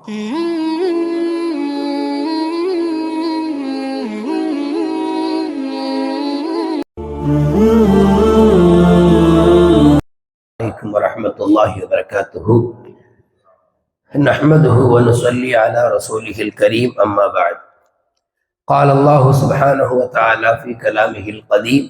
عليكم ورحمة الله وبركاته. نحمده ونصلي على رسوله الكريم، أما بعد. قال الله سبحانه وتعالى في كلامه القديم: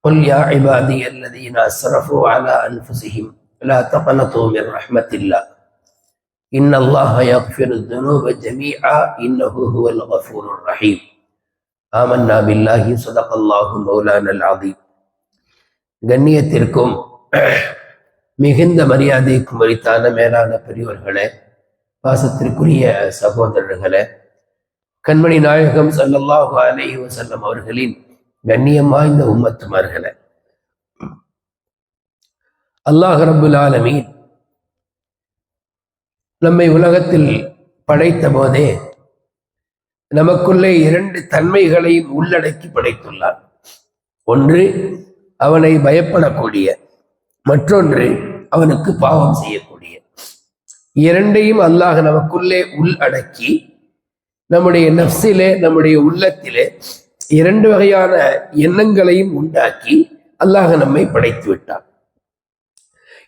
قل يا عبادي الذين أسرفوا على أنفسهم لا تقنطوا من رحمة الله إن الله يغفر الذنوب جميعا إنه هو الغفور الرحيم. آمنا بالله صدق الله مولانا العظيم. கண்ணியத்திற்கும் மிகுந்த மரியாதைக்கும் உரித்தான மேலான பெரியவர்களே, பாசத்திற்குரிய சகோதரர்களே, கண்மணி நாயகம் ஸல்லல்லாஹு அலைஹி வஸல்லம் அவர்களின் கண்ணியம் வாய்ந்த உம்மத்துமார்களே, அல்லாஹ் ரப்புல் ஆலமீன் நம்மை உலகத்தில் படைத்த போதே நமக்குள்ளே இரண்டு தன்மைகளையும் உள்ளடக்கி படைத்துள்ளார். ஒன்று அவனை பயப்படக்கூடிய, மற்றொன்று அவனுக்கு பாவம் செய்யக்கூடிய. இரண்டையும் அல்லாஹ் நமக்குள்ளே உள்ளடக்கி நம்முடைய நஃப்ஸிலே, நம்முடைய உள்ளத்திலே இரண்டு வகையான எண்ணங்களையும் உண்டாக்கி அல்லாஹ் நம்மை படைத்து விட்டான்.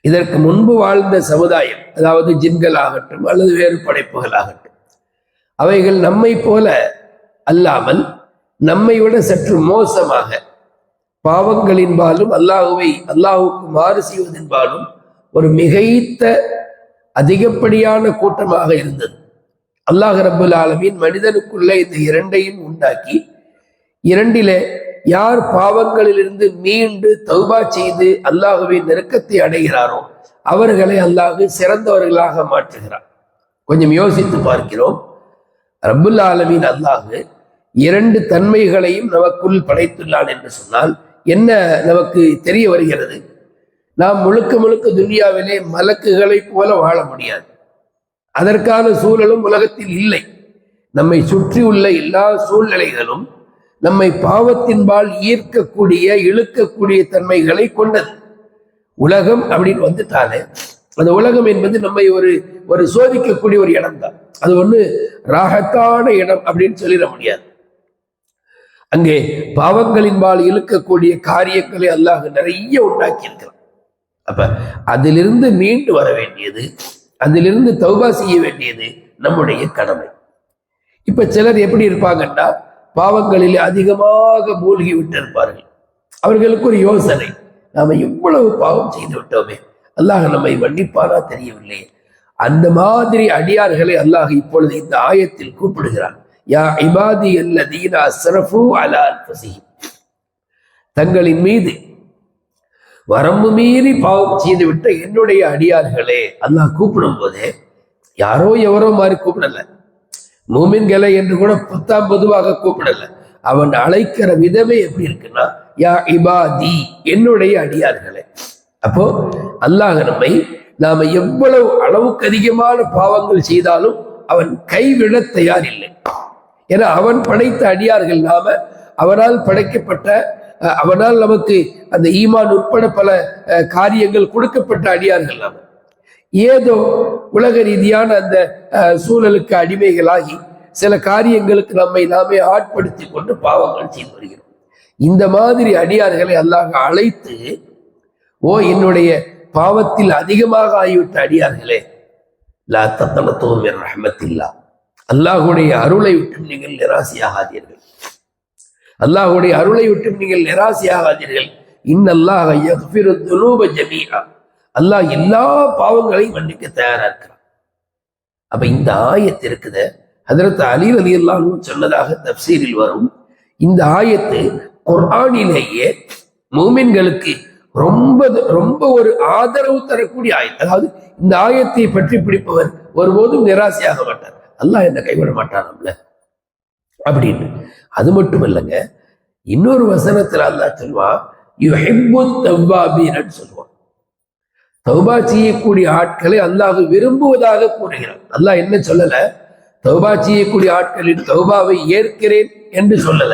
இதற்கு முன்பு வாழ்ந்த சமுதாயம், அதாவது ஜின்கள் ஆகட்டும் அல்லது வேறு படைப்புகள் ஆகட்டும், அவைகள் நம்மை போல அல்லாமல் நம்மை விட சற்று மோசமாக பாவங்களின்பாலும் அல்லாஹுக்கு மாறு செய்வதன்பாலும் ஒரு மிகைத்த அதிகப்படியான கூட்டமாக இருந்தது. அல்லாஹ் ரப்புல் ஆலமீன் மனிதனுக்குள்ளே இந்த இரண்டையும் உண்டாக்கி, இரண்டிலே யார் பாவங்களிலிருந்து மீண்டு தௌபா செய்து அல்லாஹுவின் நெருக்கத்தை அடைகிறாரோ அவர்களை அல்லாஹ் சிறந்தவர்களாக மாற்றுகிறார். கொஞ்சம் யோசித்து பார்க்கிறோம். ரப்புல் ஆலமீன் அல்லாஹ் இரண்டு தன்மைகளையும் நமக்குள் படைத்துள்ளான் என்று சொன்னால் என்ன நமக்கு தெரிய வருகிறது? நாம் முழுக்க முழுக்க துன்யாவிலே மலக்குகளை போல வாழ முடியாது. அதற்கான சூழலும் உலகத்தில் இல்லை. நம்மை சுற்றி உள்ள எல்லா சூழ்நிலைகளும் நம்மை பாவத்தின்பால் ஈர்க்கக்கூடிய, இழுக்கக்கூடிய தன்மைகளை கொண்டது. உலகம் அப்படின்னு வந்துட்டாலே அந்த உலகம் என்பது நம்மை ஒரு சோதிக்கக்கூடிய ஒரு இடம் தான். அது ஒண்ணு ராகத்தான இடம் அப்படின்னு சொல்லிட முடியாது. அங்கே பாவங்களின்பால் இழுக்கக்கூடிய காரியங்களை அல்லாஹ் நிறைய உண்டாக்கி இருக்கிறான். அப்ப அதிலிருந்து மீண்டு வர வேண்டியது, அதிலிருந்து தௌபா செய்ய வேண்டியது நம்முடைய கடமை. இப்ப சிலர் எப்படி இருப்பாங்கன்னா, பாவங்களில் அதிகமாக மூழ்கி விட்டு இருப்பார்கள். அவர்களுக்கு ஒரு யோசனை, நாம இவ்வளவு பாவம் செய்து விட்டோமே, அல்லாஹ் நம்மை மன்னிப்பாரா தெரியவில்லை. அந்த மாதிரி அடியார்களை அல்லாஹ் இப்பொழுது இந்த ஆயத்தில் கூப்பிடுகிறான். யா இபாதி அல்லதீன அஸ்ரஃபு அலா அன்ஃபுஸிஹிம், தங்களின் மீது வரம்பு மீறி பாவம் செய்து விட்ட என்னுடைய அடியார்களே. அல்லாஹ் கூப்பிடும் போதே யாரோ எவரோ மாதிரி கூப்பிடல, மூமின்களை என்று கூட பொதுவாக கூப்பிடல. அவன் அழைக்கிற விதமே எப்படி இருக்குன்னா, யா இபாதி, என்னுடைய அடியார்களே. அப்போ அல்லாஹ் நம்மை நாம எவ்வளவு அளவுக்கு அதிகமான பாவங்கள் செய்தாலும் அவன் கைவிட தயார் இல்லை. ஏன்னா அவன் படைத்த அடியார்கள் நாம, அவனால் படைக்கப்பட்ட, அவனால் நமக்கு அந்த ஈமான் உட்பட பல காரியங்கள் கொடுக்கப்பட்ட அடியார்கள் நாம. ஏதோ உலக ரீதியான அந்த சூழலுக்கு அடிமைகளாகி சில காரியங்களுக்கு நம்மை நாமே ஆட்படுத்தி கொண்டு பாவங்கள் செய்து வருகிறோம். இந்த மாதிரி அடியார்களை அல்லாஹ் அழைத்து, ஓ என்னுடைய பாவத்தில் அதிகமாக ஆகிவிட்ட அடியார்களே, லா தக்னது மின் ரஹ்மத்தில்லா, அல்லாஹுடைய அருளை விட்டும் நீங்கள் நிராசையாகாதீர்கள். அல்லாஹுடைய அருளை விட்டும் நீங்கள் நிராசையாகாதீர்கள். இன்னல்லாஹ யக்ஃபிரு துனூப ஜமீஆ, அல்லாஹ் எல்லா பாவங்களையும் மன்னிக்க தயாரா இருக்கிறான். அப்ப இந்த ஆயத்து இருக்குது, ஹஜ்ரத் அலி ரலியல்லாஹு அன்ஹு சொன்னதாக தஃப்சீரில் வரும். இந்த ஆயத்து குர்ஆனிலேயே மூமின்களுக்கு ரொம்ப ரொம்ப ஒரு ஆதரவு தரக்கூடிய ஆயத்து. அதாவது இந்த ஆயத்தை பற்றி பிடிப்பவர் ஒருபோதும் நிராசையாக மாட்டார். அல்லாஹ் என்ன கைவிட மாட்டான் நம்மள அப்படின்னு. அது மட்டும் இல்லைங்க, இன்னொரு வசனத்துல அல்லாஹ் சொல்வான், யுஹிப்பு தவ்வாபீன் சொல்லுவான். தௌபா செய்யக்கூடிய ஆட்களை அல்லாஹ் விரும்புவதாக கூறுகிறான். அல்லாஹ் என்ன சொல்லல, தௌபா செய்யக்கூடிய ஆட்களின் தௌபாவை ஏற்கிறேன் என்று சொல்லல,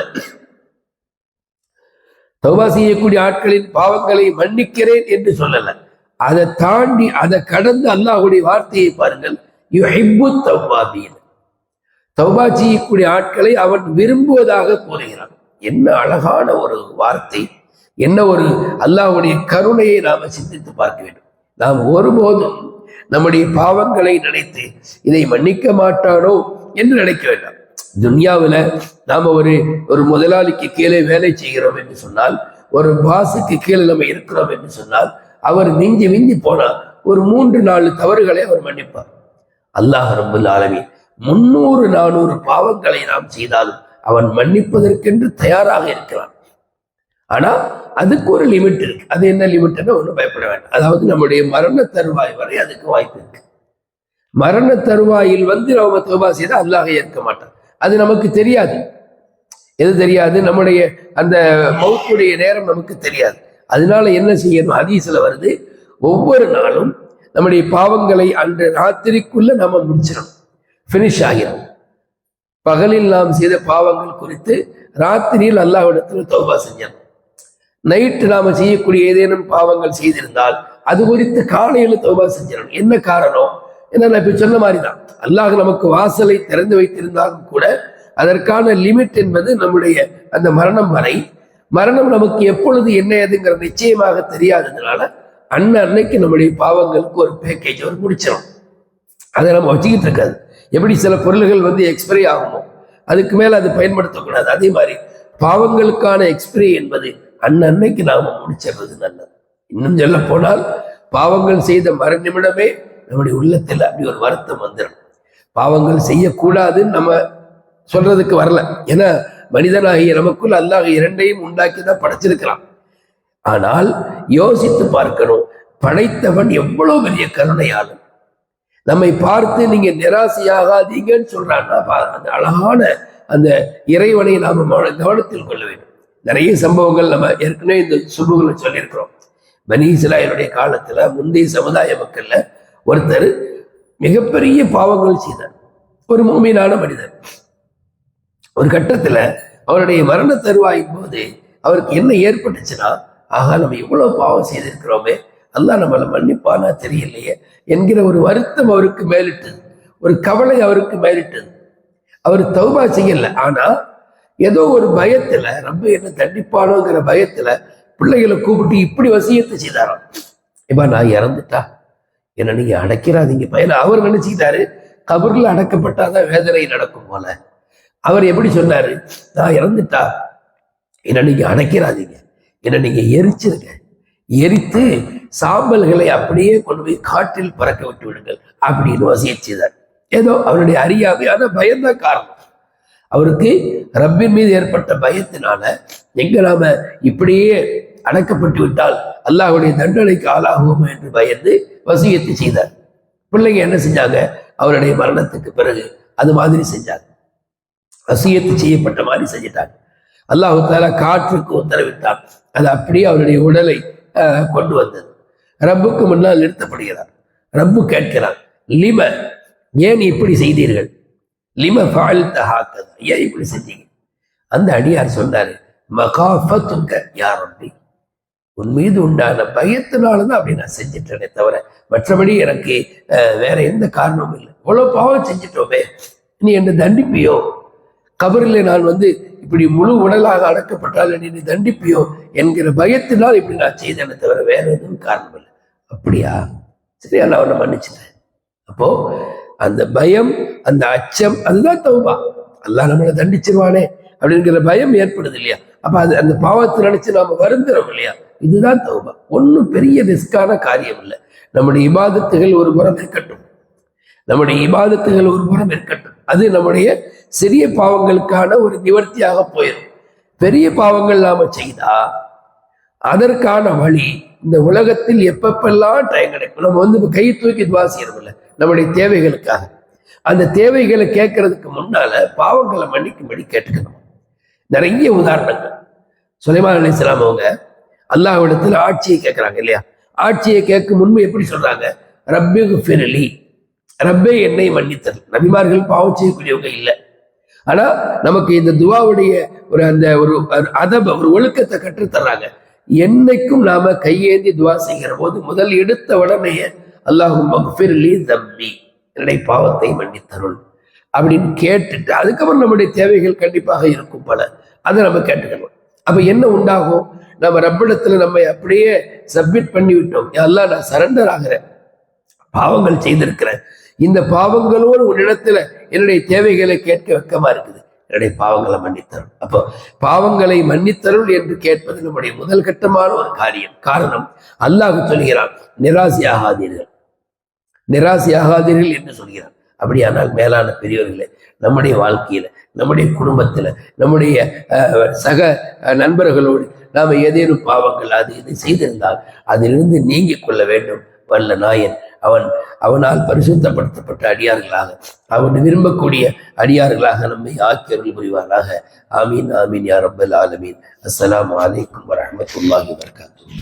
தௌபா செய்யக்கூடிய ஆட்களின் பாவங்களை மன்னிக்கிறேன் என்று சொல்லல. அதை தாண்டி, அதை கடந்து அல்லாஹுடைய வார்த்தையை பாருங்கள், யுஹிப்பு தவ்வாபீன், தௌபா செய்யக்கூடிய ஆட்களை அவன் விரும்புவதாக கூறுகிறான். என்ன அழகான ஒரு வார்த்தை, என்ன ஒரு அல்லாஹ்வுடைய கருணையை நாம சிந்தித்து பார்க்க வேண்டும். நாம் ஒருபோதும் நம்முடைய பாவங்களை நினைத்து இதை மன்னிக்க மாட்டானோ என்று நினைக்க வேண்டாம். துன்யாவில் நாம ஒரு முதலாளிக்கு கீழே வேலை செய்கிறோம் என்று சொன்னால், ஒரு பாசுக்கு கீழே நம்ம இருக்கிறோம் என்று சொன்னால், அவர் மிஞ்சி போனால் ஒரு 3-4 தவறுகளை அவர் மன்னிப்பார். அல்லாஹ் ரப்பல் ஆலமீன் 300-400 பாவங்களை நாம் செய்தாலும் அவன் மன்னிப்பதற்கென்று தயாராக இருக்கிறான். ஆனா அதுக்கு ஒரு லிமிட் இருக்கு. அது என்ன லிமிட்னா ஒன்றும் பயப்பட வேண்டாம். அதாவது நம்முடைய மரண தருவாய் வரை அதுக்கு வாய்ப்பு இருக்கு. மரண தருவாயில் நம்ம தௌபா செய்தா அல்லாஹ் ஏற்க மாட்டான். அது நமக்கு தெரியாது. எது தெரியாது? நம்முடைய அந்த மௌத்துடைய நேரம் நமக்கு தெரியாது. அதனால என்ன செய்யணும்? ஹதீஸ்ல வருது, ஒவ்வொரு நாளும் நம்முடைய பாவங்களை அன்று ராத்திரிக்குள்ள நம்ம முடிச்சிடணும், பினிஷ் ஆகிறோம். பகலில் நாம் செய்த பாவங்கள் குறித்து ராத்திரியில் அல்லாஹ்விடத்தில் தௌபா செஞ்சோம். நைட்டு நாம செய்யக்கூடிய ஏதேனும் பாவங்கள் செய்திருந்தால் அது குறித்து காலையில் தௌபா செஞ்சிடணும். என்ன காரணம்? ஏன்னா நான் இப்ப சொன்ன மாதிரிதான், அல்லாஹ் நமக்கு வாசலை திறந்து வைத்திருந்தாலும் கூட அதற்கான லிமிட் என்பது நம்முடைய அந்த மரணம் வரை. மரணம் நமக்கு எப்பொழுது என்ன ஏதுங்கிற நிச்சயமாக தெரியாததுனால அன்னைக்கு நம்முடைய பாவங்களுக்கு ஒரு பேக்கேஜ் ஒரு முடிச்சிடும். அதை நம்ம வச்சுக்கிட்டு இருக்காது. எப்படி சில பொருள்கள் எக்ஸ்பைரி ஆகுமோ அதுக்கு மேல அது பயன்படுத்தக்கூடாது, அதே மாதிரி பாவங்களுக்கான எக்ஸ்பைரி என்பது அன்னைக்கு நாம முடிச்சிடுறது நல்லது. இன்னும் சொல்ல போனால் பாவங்கள் செய்த மறு நிமிடமே நம்முடைய உள்ளத்தில் அப்படி ஒரு வருத்தம் வந்துடும். பாவங்கள் செய்யக்கூடாதுன்னு நம்ம சொல்றதுக்கு வரல. ஏன்னா மனிதனாகிய நமக்குள் அல்லாஹ் இரண்டையும் உண்டாக்கி தான் படைச்சிருக்கலாம். ஆனால் யோசித்து பார்க்கணும், படைத்தவன் எவ்வளவு பெரிய கருணையாளன். நம்மை பார்த்து நீங்க நிராசையாகாதீங்கன்னு சொல்றான்னா அந்த அழகான அந்த இறைவனை நாம கவனத்தில் கொள்ள வேண்டும். நிறைய சம்பவங்கள் நம்ம ஏற்கனவே இந்த சுபுகளை சொல்லியிருக்கிறோம். பனி இஸ்ராயேலுடைய காலத்துல முந்தைய சமுதாய மக்கள்ல ஒருத்தர் மிகப்பெரிய பாவங்கள் செய்தார். ஒரு மூமினான மனிதர். ஒரு கட்டத்துல அவருடைய மரண தருவாயின் போது அவருக்கு என்ன ஏற்பட்டுச்சுன்னா, ஆகா நம்ம இவ்வளவு பாவம் செய்திருக்கிறோமே, அல்லாஹ் நம்மளை மன்னிப்பானா தெரியலையே என்கிற ஒரு வருத்தம் அவருக்கு மேலிட்டது, ஒரு கவலை அவருக்கு மேலிட்டது. அவர் தௌபா செய்யல, ஆனா ஏதோ ஒரு பயத்துல, ரொம்ப என்ன தண்டிப்பானோங்கிற பயத்துல பிள்ளைகளை கூப்பிட்டு இப்படி வசியத்தை செய்தாராம். இப்ப நான் இறந்துட்டா என்ன நீங்க அடைக்கிறாதீங்க பையன. அவர் நினைச்சுக்கிட்டாரு கபர்ல அடக்கப்பட்டாதான் வேதனை நடக்கும் போல. அவர் எப்படி சொன்னாரு, நான் இறந்துட்டா என்ன நீங்க அடைக்கிறாதீங்க, என்ன நீங்க எரிச்சிருங்க, எரித்து சாம்பல்களை அப்படியே கொண்டு போய் காற்றில் பறக்க விட்டு விடுங்கள் அப்படின்னு வசியம் செய்தார். ஏதோ அவருடைய அறியாமையான பயம்தான் காரணம். அவருக்கு ரப்பின் மீது ஏற்பட்ட பயத்தினால எங்க நாம இப்படியே அடக்கப்பட்டு விட்டால் அல்லாஹ்வுடைய தண்டனைக்கு ஆளாகுவோம் என்று பயந்து வசியத்தை செய்தார். பிள்ளைங்க என்ன செஞ்சாங்க? அவருடைய மரணத்துக்கு பிறகு அது மாதிரி செஞ்சாங்க, வசியத்து செய்யப்பட்ட மாதிரி செஞ்சிட்டாங்க. அல்லாஹ் தஆலா காற்றுக்கு உத்தரவிட்டார், அது அப்படியே அவருடைய உடலை கொண்டு வந்தது. ரப்புக்கு முன்னால் நிறுத்தப்படுகிறார். ரப்பு கேட்கிறார், லிம, ஏன் இப்படி செய்தீர்கள்? லிம ஃபஅல்த ஹாகதா, ஏன் இப்படி செஞ்சீங்க? அந்த அடியார் சொன்னாரு, மகாஃபத்துக யா ரப்பி, உன் மீது உண்டான பயத்தினாலதான் அப்படி நான் செஞ்சிட்டேனே தவிர மற்றபடி எனக்கு வேற எந்த காரணமும் இல்லை. இவ்வளவு பாவம் செஞ்சிட்டோமே, நீ என்னை தண்டிப்பியோ? கபரில் நான் இப்படி முழு உடலாக அடக்கப்பட்டால் நீ தண்டிப்பியோ என்கிற பயத்தினால் இப்படி நான் செய்தேனே தவிர வேற எதுவும் காரணம் இல்லை. அப்படியா, சரியா, நான் அவனை மன்னிச்சிட்டேன். அப்போ அந்த பயம், அந்த அச்சம், அதுதான் தௌபா. அல்லாஹ் நம்மளை தண்டிச்சிருவானே அப்படிங்கிற பயம் ஏற்படுது இல்லையா? அப்ப அது அந்த பாவத்தை நினைச்சு நாம வருந்துறோம் இல்லையா? இதுதான் தௌபா. ஒன்றும் பெரிய ரிஸ்கான காரியம் இல்லை. நம்முடைய இபாதத்துகள் ஒரு புறம் இருக்கட்டும், நம்முடைய இபாதத்துகள் ஒரு புறம் இருக்கட்டும், அது நம்முடைய சிறிய பாவங்களுக்கான ஒரு நிவர்த்தியாக போயிடும். பெரிய பாவங்கள் நாம செய்தா அதற்கான வழி இந்த உலகத்தில் எப்பப்பெல்லாம் டைம் கிடைக்கும். நம்ம கை தூக்கி துவா செய்யறோம்ல நம்முடைய தேவைகளுக்காக, அந்த தேவைகளை கேட்கறதுக்கு முன்னால பாவங்களை மன்னிக்கும்படி கேட்டுக்கணும். நிறைய உதாரணங்கள். சுலைமான் அலைஹிஸ்ஸலாம் அவங்க அல்லாஹ்விடத்தில் ஆட்சியை கேட்கிறாங்க இல்லையா? ஆட்சியை கேட்கும் முன்பு எப்படி சொல்றாங்க? ரப்பி ஃபிர்லி, ரப்பே என்னை மன்னித்தல். நபிமார்கள் பாவம் செய்யக்கூடியவங்க இல்லை. ஆனா நமக்கு இந்த துவாவுடைய ஒரு அதப, ஒரு ஒழுக்கத்தை கற்றுத்தர்றாங்க. என்னைக்கும் நாம கையேந்தி துவா செய்கிற போது முதல் எடுத்த உடனே அல்லாஹும்ம ஃபிர்லி தம்பி, என்னுடைய பாவத்தை மன்னித்தருள் அப்படின்னு கேட்டுட்டு அதுக்கப்புறம் நம்முடைய தேவைகள் கண்டிப்பாக இருக்கும் பல, அதை நம்ம கேட்டுக்கணும். அப்ப என்ன உண்டாகும்? நம்ம ரப்பிடத்துல நம்ம அப்படியே சப்மிட் பண்ணி விட்டோம், எல்லாம் நான் சரண்டர் ஆகிறேன், பாவங்கள் செய்திருக்கிறேன், இந்த பாவங்களோடு உன்னிடத்துல என்னுடைய தேவைகளை கேட்க வெக்கமா இருக்குது, என்னுடைய பாவங்களை மன்னித்தருள். அப்போ பாவங்களை மன்னித்தருள் என்று கேட்பது நம்முடைய முதல் கட்டமான ஒரு காரியம். காரணம், அல்லாஹ் சொல்கிறான், நிராசி ஆகாதீர்கள், நிராசி ஆகாதீர்கள் என்று சொல்கிறான். அப்படியானால் மேலான பெரியவர்களே, நம்முடைய வாழ்க்கையில, நம்முடைய குடும்பத்துல, நம்முடைய சக நண்பர்களோடு நாம ஏதேனும் பாவங்கள் அது இது செய்திருந்தால் அதிலிருந்து நீங்கிக் கொள்ள வேண்டும். வல்ல நாயன் அவனால் பரிசுத்தப்படுத்தப்பட்ட அடியார்களாக, அவன் விரும்பக்கூடிய அடியார்களாக நம்மை ஆக்கியர்கள் புரிவார்களாக. ஆமீன் ஆமீன் யா ரப்பல் ஆலமீன். அஸ்ஸலாமு அலைக்கும் வரஹ்மத்துல்லாஹி வபரகாத்துஹு.